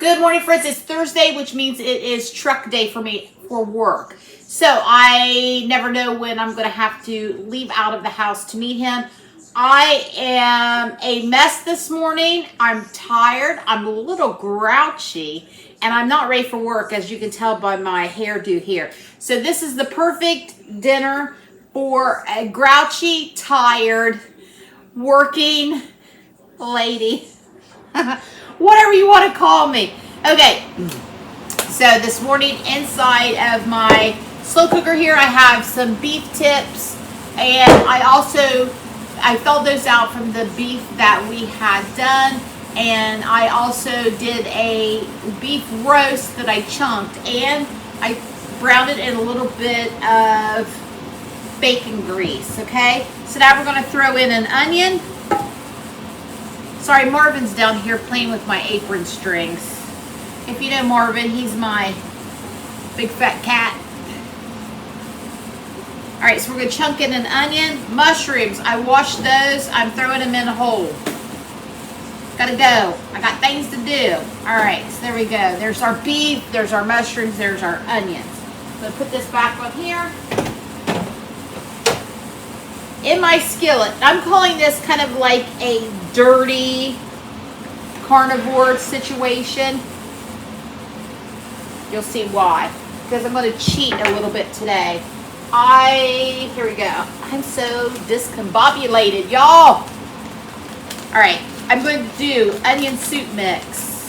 Good morning, friends. It's Thursday, which means it is truck day for me for work. So I never know when I'm going to have to leave out of the house to meet him. I am a mess this morning. I'm tired. I'm a little grouchy, and I'm not ready for work, as you can tell by my hairdo here. So this is the perfect dinner for a grouchy, tired, working lady. Whatever you want to call me. Okay, so this morning inside of my slow cooker here, I have some beef tips, and I filled those out from the beef that we had done, and I also did a beef roast that I chunked, and I browned it in a little bit of bacon grease, okay? So now we're going to throw in an onion. Sorry, Marvin's down here playing with my apron strings. If you know Marvin, he's my big fat cat. All right, so we're going to chunk in an onion. Mushrooms, I washed those. I'm throwing them in a hole. Gotta go. I got things to do. All right, so there we go. There's our beef, there's our mushrooms, there's our onions. I'm going to put this back on here. In my skillet, I'm calling this kind of like a dirty carnivore situation. You'll see why. Because I'm going to cheat a little bit today. Here we go. I'm so discombobulated, y'all. Alright, I'm going to do onion soup mix.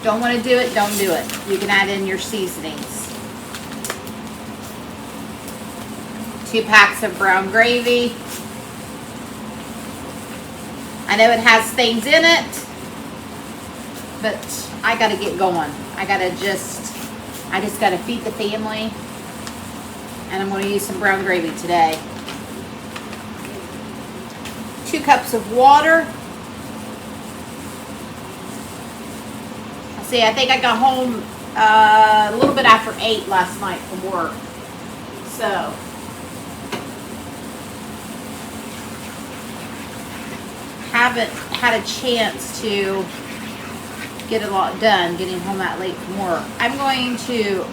Don't want to do it, don't do it. You can add in your seasonings. 2 packs of brown gravy. I know it has things in it, but I gotta get going. I just gotta feed the family, and I'm gonna use some brown gravy today. 2 cups of water. See, I think I got home a little bit after 8 last night from work, so haven't had a chance to get a lot done getting home that late from work. I'm going to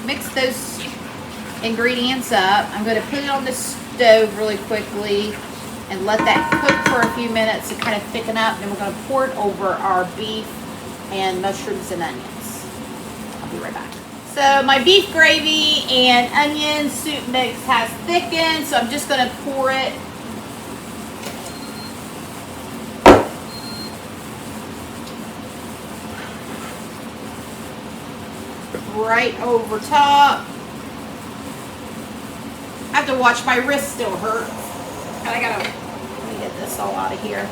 mix those ingredients up. I'm going to put it on the stove really quickly and let that cook for a few minutes to kind of thicken up. And then we're going to pour it over our beef and mushrooms and onions. I'll be right back. So my beef gravy and onion soup mix has thickened, so I'm just going to pour it right over top. I have to watch, my wrist still hurt. And let me get this all out of here.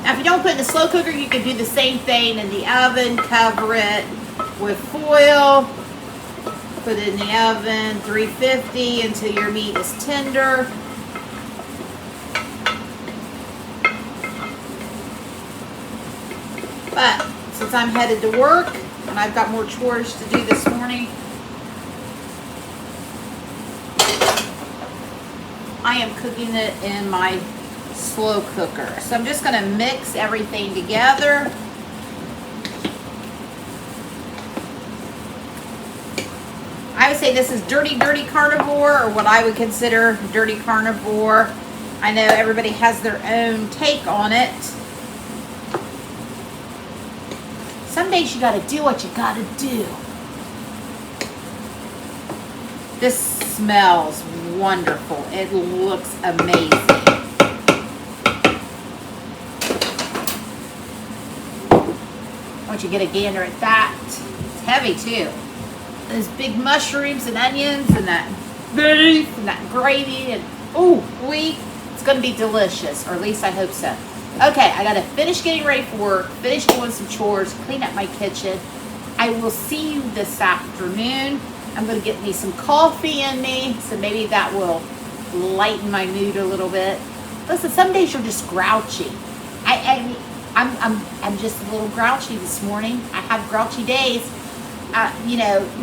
Now if you don't put it in the slow cooker, you can do the same thing in the oven. Cover it with foil. Put it in the oven, 350 until your meat is tender. But since I'm headed to work and I've got more chores to do this morning, I am cooking it in my slow cooker. So I'm just going to mix everything together. I would say this is dirty carnivore, or what I would consider dirty carnivore. I know everybody has their own take on it. Some days you gotta do what you gotta do. This smells wonderful. It looks amazing. Once you get a gander at that, it's heavy too. Those big mushrooms and onions and that beef and that gravy and it's gonna be delicious, or at least I hope so. Okay, I gotta finish getting ready for work, finish doing some chores, clean up my kitchen. I will see you this afternoon. I'm gonna get me some coffee in me, so maybe that will lighten my mood a little bit. Listen, some days you're just grouchy. I'm just a little grouchy this morning. I have grouchy days.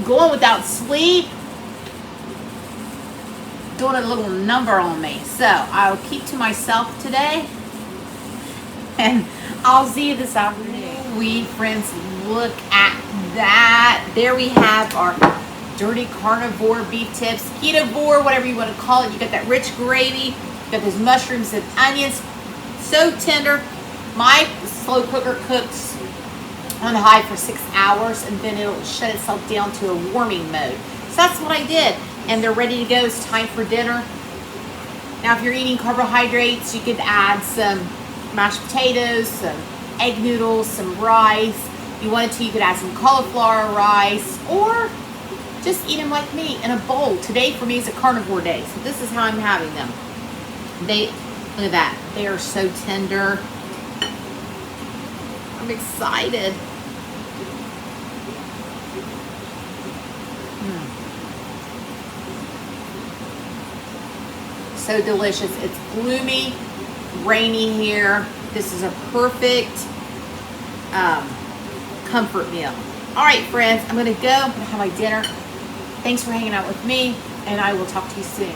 Going without sleep doing a little number on me. So I'll keep to myself today, and I'll see you this afternoon. We friends, look at that. There we have our dirty carnivore beef tips, ketovore, whatever you want to call it. You got that rich gravy, you got those mushrooms and onions, so tender. My slow cooker cooks on high for 6 hours, and then it'll shut itself down to a warming mode. So that's what I did, and they're ready to go. It's time for dinner. Now, if you're eating carbohydrates, you could add some mashed potatoes, some egg noodles, some rice. If you wanted to, you could add some cauliflower rice, or just eat them like me in a bowl. Today for me is a carnivore day, so this is how I'm having them. Look at that. They are so tender. I'm excited. So delicious. It's gloomy, rainy here. This is a perfect comfort meal. All right, friends, I'm going to go. I'm going to have my dinner. Thanks for hanging out with me, and I will talk to you soon.